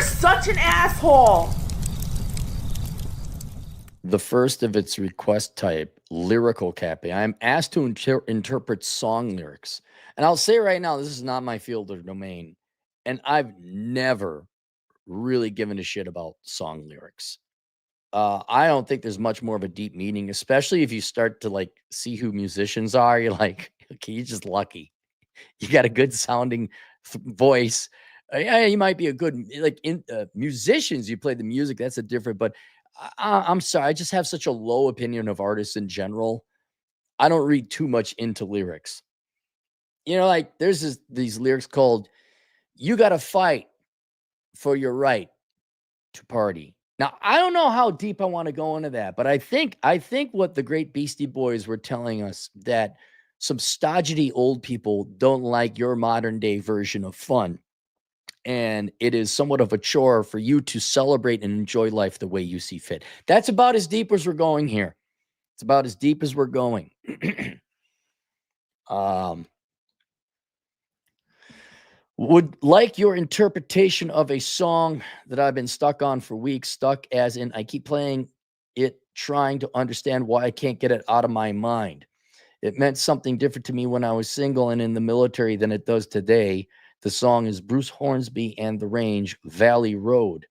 such an asshole. The first of its request type, lyrical Cappy. I am asked to interpret song lyrics. And I'll say right now, this is not my field or domain. And I've never really given a shit about song lyrics. I don't think there's much more of a deep meaning, especially if you start to like see who musicians are. You're like, okay, you're just lucky. You got a good sounding voice. Yeah, you might be a good like in musicians. You play the music. That's a different. But I'm sorry, I just have such a low opinion of artists in general. I don't read too much into lyrics. You know, like there's these lyrics called "You got to fight for your right to party." Now, I don't know how deep I want to go into that, but I think what the great Beastie Boys were telling us that some stodgy old people don't like your modern day version of fun. And it is somewhat of a chore for you to celebrate and enjoy life the way you see fit. That's about as deep as we're going here. It's about as deep as we're going. um, would like your interpretation of a song that I've been stuck on for weeks, stuck as in I keep playing it, trying to understand why I can't get it out of my mind. It meant something different to me when I was single and in the military than it does today. The song is Bruce Hornsby and the Range, Valley Road.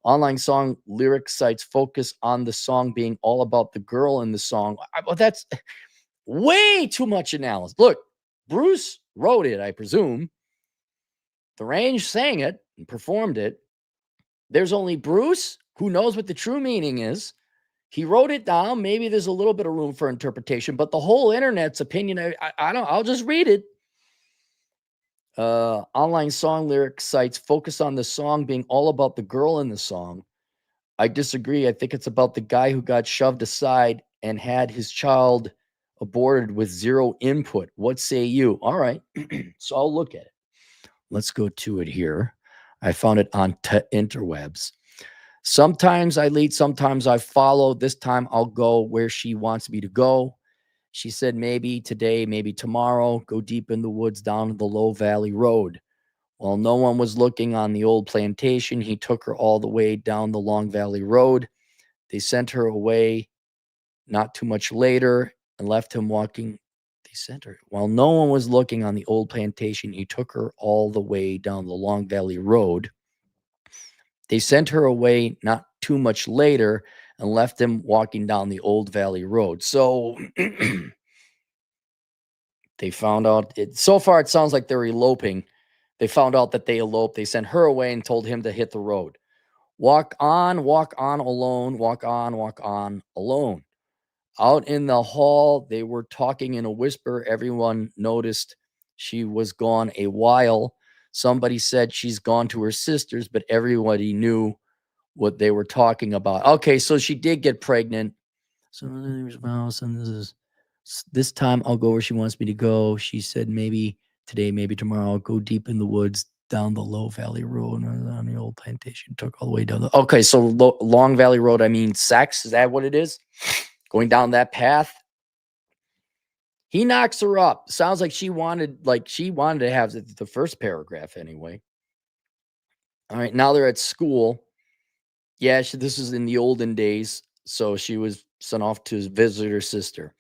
Online song lyric sites focus on the song being all about the girl in the song. Well, that's way too much analysis. Look, Bruce wrote it, I presume. The Range sang it and performed it. There's only Bruce who knows what the true meaning is. He wrote it down. Maybe there's a little bit of room for interpretation, but the whole internet's opinion, I don't, I'll just read it. Online song lyric sites focus on the song being all about the girl in the song. I disagree. I think it's about the guy who got shoved aside and had his child aborted with zero input. What say you? All right. So I'll look at it. Let's go to it here. I found it on interwebs. Sometimes I lead, sometimes I follow. This time I'll go where she wants me to go. She said, maybe today, maybe tomorrow, go deep in the woods down the low valley road. While no one was looking on the old plantation, he took her all the way down the long valley road. They sent her away not too much later and left him walking. They sent her. While no one was looking on the old plantation, he took her all the way down the long valley road. They sent her away not too much later and left him walking down the old valley road. So they found out it. So far, it sounds like they're eloping. They found out that they eloped. They sent her away and told him to hit the road. Walk on alone, walk on alone. Out in the hall, they were talking in a whisper. Everyone noticed she was gone a while. Somebody said she's gone to her sister's, but everybody knew what they were talking about. Okay, so she did get pregnant. So this time I'll go where she wants me to go. She said maybe today, maybe tomorrow, I'll go deep in the woods down the low valley road on the old plantation. Took all the way down the. Okay, so long valley road. I mean, sex. Is that what it is? Going down that path. He knocks her up. Sounds like she wanted to have the first paragraph anyway. All right, now they're at school. Yeah, this is in the olden days. So she was sent off to visit her sister.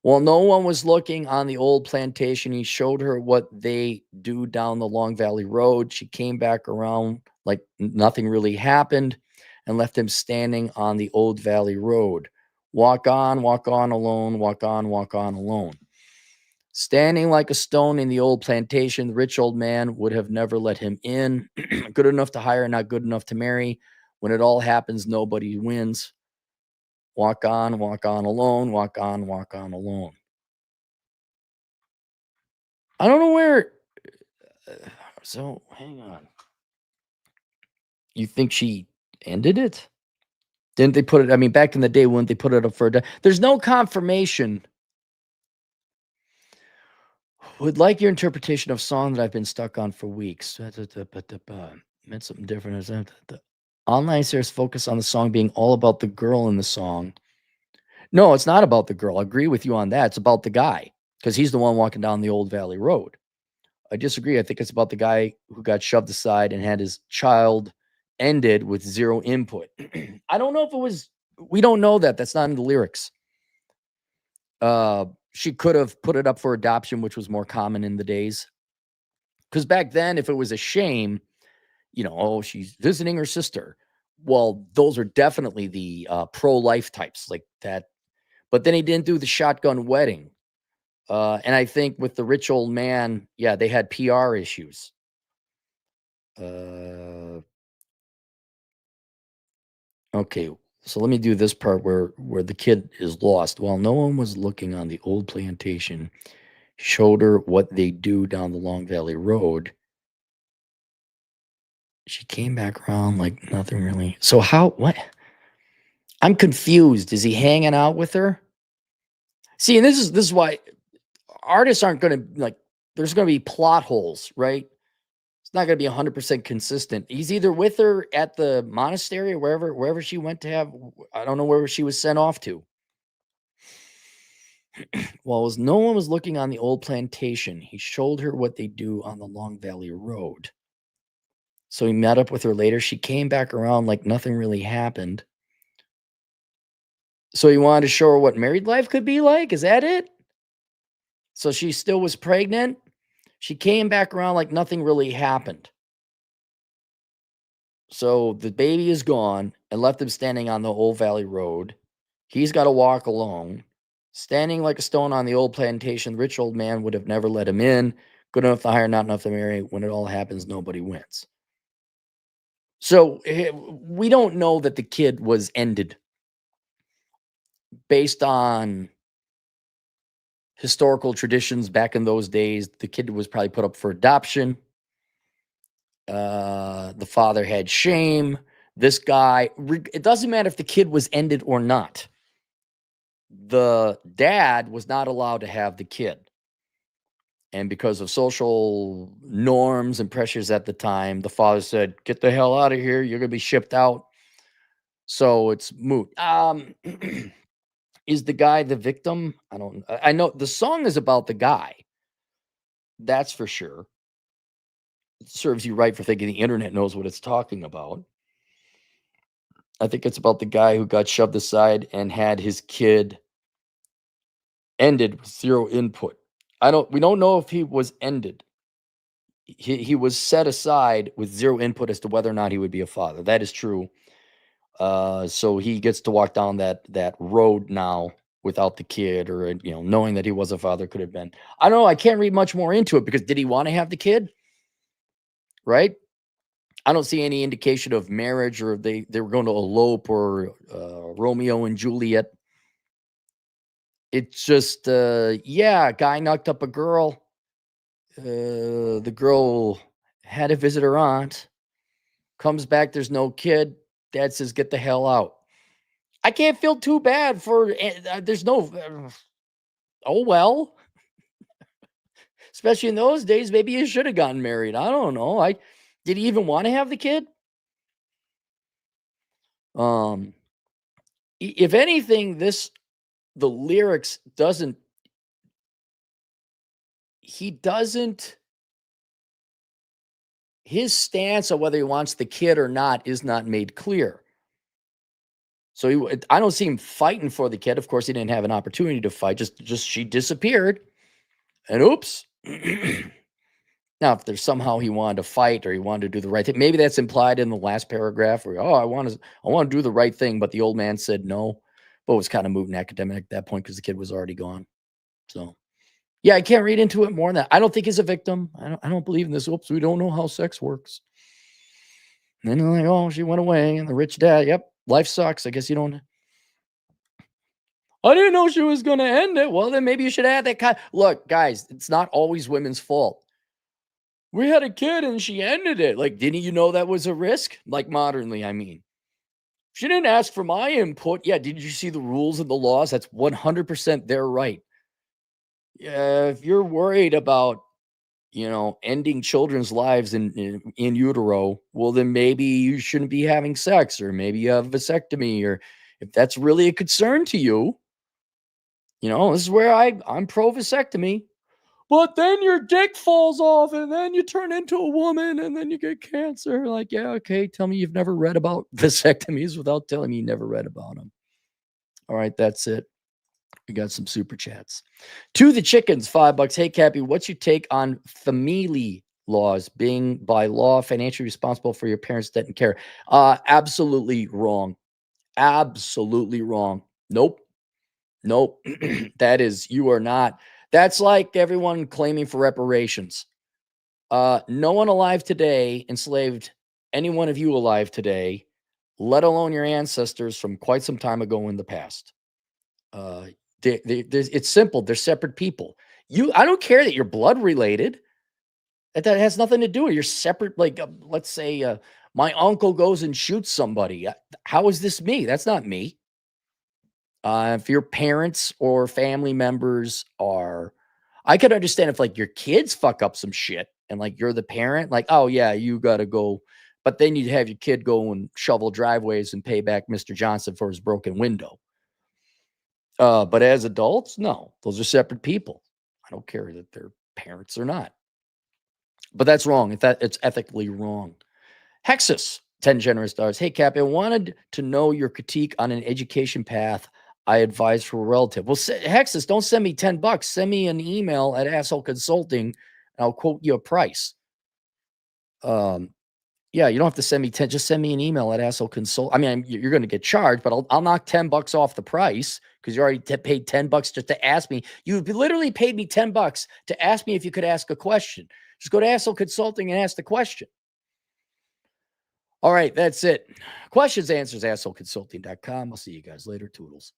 While no one was looking on the old plantation, he showed her what they do down the Long Valley Road. She came back around like nothing really happened and left him standing on the old Valley Road. Walk on alone, walk on alone. Standing like a stone in the old plantation, the rich old man would have never let him in. Good enough to hire, not good enough to marry. When it all happens, nobody wins. Walk on alone, walk on alone. I don't know where. So hang on. You think she ended it? Didn't they put it? I mean, back in the day, wouldn't they put it up for a? There's no confirmation. Would like your interpretation of song that I've been stuck on for weeks. Meant something different. The online series focus on the song being all about the girl in the song. No, it's not about the girl. I agree with you on that. It's about the guy because he's the one walking down the old Valley Road. I disagree. I think it's about the guy who got shoved aside and had his child ended with zero input. I don't know if it was, we don't know that. That's not in the lyrics. She could have put it up for adoption, which was more common in the days. Because back then, if it was a shame, oh, she's visiting her sister. Well, those are definitely the pro-life types like that. But then he didn't do the shotgun wedding. And I think with the rich old man, yeah, they had PR issues. Okay, so let me do this part where the kid is lost. While no one was looking on the old plantation, showed her what they do down the Long Valley Road. She came back around like nothing really. So what? I'm confused. Is he hanging out with her? See, and this is why artists aren't going to like. There's going to be plot holes, right? It's not going to be 100% consistent. He's either with her at the monastery or wherever she went to have. I don't know where she was sent off to. While as no one was looking on the old plantation, he showed her what they do on the Long Valley Road. So he met up with her later. She came back around like nothing really happened. So he wanted to show her what married life could be like? Is that it? So she still was pregnant. She came back around like nothing really happened. So the baby is gone and left him standing on the Old Valley Road. He's got to walk alone. Standing like a stone on the old plantation, the rich old man would have never let him in. Good enough to hire, not enough to marry. When it all happens, nobody wins. So we don't know that the kid was ended based on historical traditions back in those days. The kid was probably put up for adoption. The father had shame. This guy, it doesn't matter if the kid was ended or not. The dad was not allowed to have the kid. And because of social norms and pressures at the time, the father said, "Get the hell out of here. You're going to be shipped out." So it's moot. Is the guy the victim? I know the song is about the guy. That's for sure. It serves you right for thinking the internet knows what it's talking about. I think it's about the guy who got shoved aside and had his kid ended with zero input. We don't know if he was ended. He was set aside with zero input as to whether or not he would be a father. That is true. So he gets to walk down that road now without the kid, or knowing that he was a father could have been. I don't know. I can't read much more into it because did he want to have the kid? Right? I don't see any indication of marriage or they were going to elope or Romeo and Juliet. It's just guy knocked up a girl. The girl had to visit her aunt. Comes back, there's no kid. Dad says, "Get the hell out." I can't feel too bad for. There's no. Oh well. Especially in those days, maybe he should have gotten married. I don't know. Did he even want to have the kid? If anything, the lyrics doesn't. He doesn't. His stance on whether he wants the kid or not is not made clear. So I don't see him fighting for the kid. Of course, he didn't have an opportunity to fight. Just she disappeared, and oops. Now, if there's somehow he wanted to fight or he wanted to do the right thing, maybe that's implied in the last paragraph. Where I want to do the right thing, but the old man said no. But it was kind of moving academic at that point because the kid was already gone. So, yeah, I can't read into it more than that. I don't think he's a victim. I don't believe in this. Oops, we don't know how sex works. And then they're like, oh, she went away, and the rich dad. Yep, life sucks. I guess you don't. I didn't know she was going to end it. Well, then maybe you should add that kind. Look, guys, it's not always women's fault. We had a kid and she ended it. Like, didn't you know that was a risk? Like, modernly, I mean. She didn't ask for my input. Yeah, did you see the rules and the laws? That's 100% their right. If you're worried about, ending children's lives in utero, well, then maybe you shouldn't be having sex, or maybe you have a vasectomy, or if that's really a concern to you, this is where I'm pro vasectomy. but then your dick falls off and then you turn into a woman and then you get cancer. Like, yeah, okay. Tell me you've never read about vasectomies without telling me you never read about them. All right, that's it. We got some super chats. To the chickens, $5. Hey, Cappy, what's your take on family laws being by law financially responsible for your parents' debt and care? Absolutely wrong. Absolutely wrong. Nope. Nope. That is, you are not. That's like everyone claiming for reparations. No one alive today enslaved any one of you alive today, let alone your ancestors from quite some time ago in the past. It's simple. They're separate people. I don't care that you're blood related. That has nothing to do with you're separate. Like, let's say my uncle goes and shoots somebody. How is this me? That's not me. If your parents or family members are, I could understand if like your kids fuck up some shit and like you're the parent, like, oh yeah, you got to go. But then you'd have your kid go and shovel driveways and pay back Mr. Johnson for his broken window. But as adults, no, those are separate people. I don't care that they're parents or not. But that's wrong. It's ethically wrong. Hexus, 10 generous stars. Hey, Cap, I wanted to know your critique on an education path I advise for a relative. Well, Hexus, don't send me $10. Send me an email at Asshole Consulting, and I'll quote you a price. Yeah, you don't have to send me 10. Just send me an email at Asshole Consult. I mean, you're going to get charged, but I'll knock $10 off the price because you already paid $10 just to ask me. You literally paid me $10 to ask me if you could ask a question. Just go to Asshole Consulting and ask the question. All right, that's it. Questions, answers, assholeconsulting.com. I'll see you guys later. Toodles.